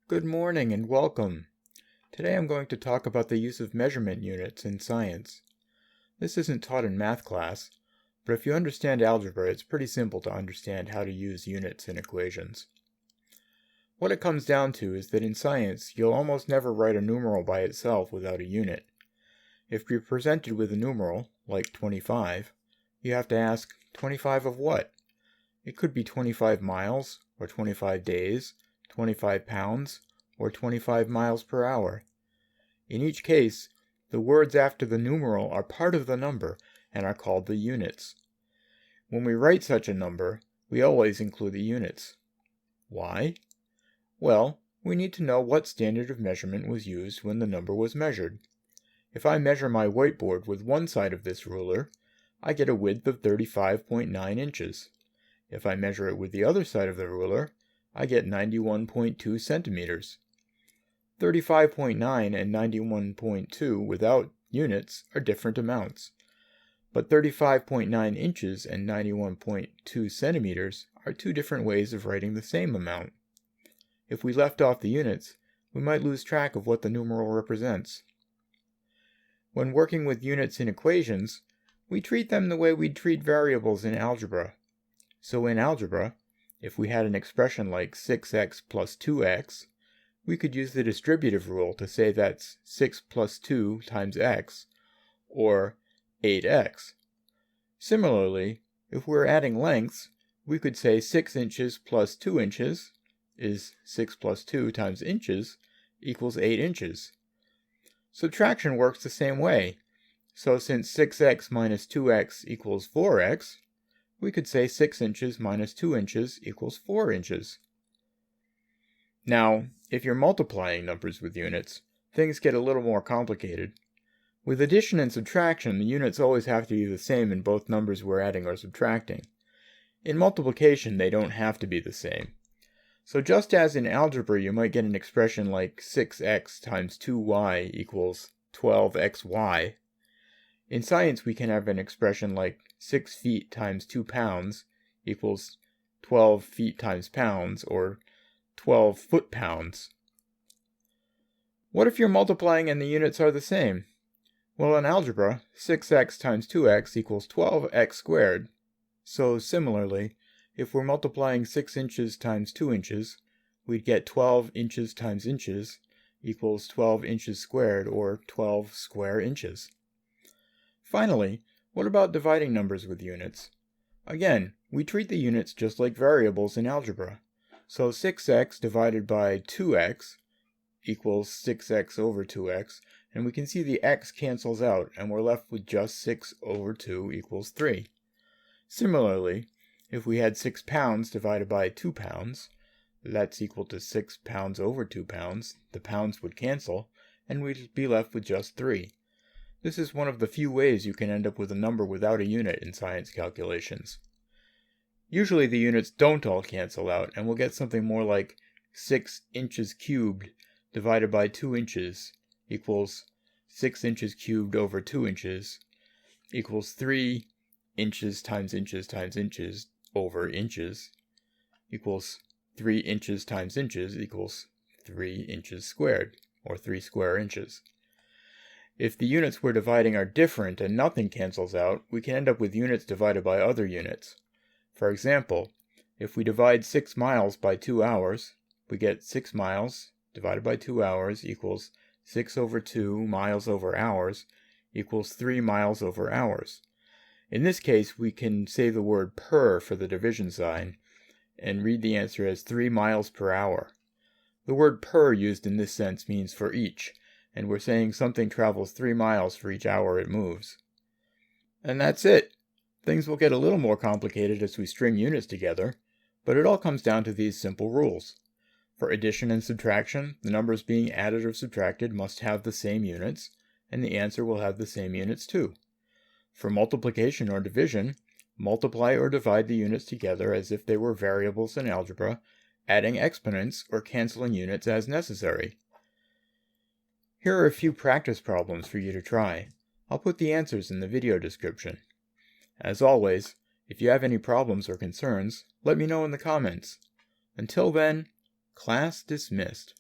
Good morning and welcome. Today I'm going to talk about the use of measurement units in science. This isn't taught in math class, but if you understand algebra, it's pretty simple to understand how to use units in equations. What it comes down to is that in science, you'll almost never write a numeral by itself without a unit. If you're presented with a numeral, like 25, you have to ask, 25 of what? It could be 25 miles, or 25 days, 25 pounds, or 25 miles per hour. In each case, the words after the numeral are part of the number and are called the units. When we write such a number, we always include the units. Why? Well, we need to know what standard of measurement was used when the number was measured. If I measure my whiteboard with one side of this ruler, I get a width of 35.9 inches. If I measure it with the other side of the ruler, I get 91.2 centimeters. 35.9 and 91.2 without units are different amounts, but 35.9 inches and 91.2 centimeters are two different ways of writing the same amount. If we left off the units, we might lose track of what the numeral represents. When working with units in equations, we treat them the way we'd treat variables in algebra. So in algebra, if we had an expression like 6x plus 2x, we could use the distributive rule to say that's 6 plus 2 times x, or 8x. Similarly, if we're adding lengths, we could say 6 inches plus 2 inches is 6 plus 2 times inches equals 8 inches. Subtraction works the same way. So since 6x minus 2x equals 4x, we could say 6 inches minus 2 inches equals 4 inches. Now, if you're multiplying numbers with units, things get a little more complicated. With addition and subtraction, the units always have to be the same in both numbers we're adding or subtracting. In multiplication, they don't have to be the same. So just as in algebra you might get an expression like 6x times 2y equals 12xy, in science we can have an expression like 6 feet times 2 pounds equals 12 feet times pounds, or 12 foot-pounds. What if you're multiplying and the units are the same? Well, in algebra, 6x times 2x equals 12x squared. So similarly, if we're multiplying 6 inches times 2 inches, we'd get 12 inches times inches equals 12 inches squared, or 12 square inches. Finally, what about dividing numbers with units? Again, we treat the units just like variables in algebra. So 6x divided by 2x equals 6x over 2x, and we can see the x cancels out, and we're left with just 6 over 2 equals 3. Similarly, if we had 6 pounds divided by 2 pounds, that's equal to 6 pounds over 2 pounds, the pounds would cancel, and we'd be left with just 3. This is one of the few ways you can end up with a number without a unit in science calculations. Usually the units don't all cancel out, and we'll get something more like 6 inches cubed divided by 2 inches equals 6 inches cubed over 2 inches equals 3 inches times inches over inches equals 3 inches times inches equals 3 inches squared, or 3 square inches. If the units we're dividing are different and nothing cancels out, we can end up with units divided by other units. For example, if we divide 6 miles by 2 hours, we get 6 miles divided by 2 hours equals 6 over 2 miles over hours equals 3 miles over hours. In this case, we can say the word per for the division sign and read the answer as 3 miles per hour. The word per used in this sense means for each, and we're saying something travels 3 miles for each hour it moves. And that's it. Things will get a little more complicated as we string units together, but it all comes down to these simple rules. For addition and subtraction, the numbers being added or subtracted must have the same units, and the answer will have the same units too. For multiplication or division, multiply or divide the units together as if they were variables in algebra, adding exponents or canceling units as necessary. Here are a few practice problems for you to try. I'll put the answers in the video description. As always, if you have any problems or concerns, let me know in the comments. Until then, class dismissed.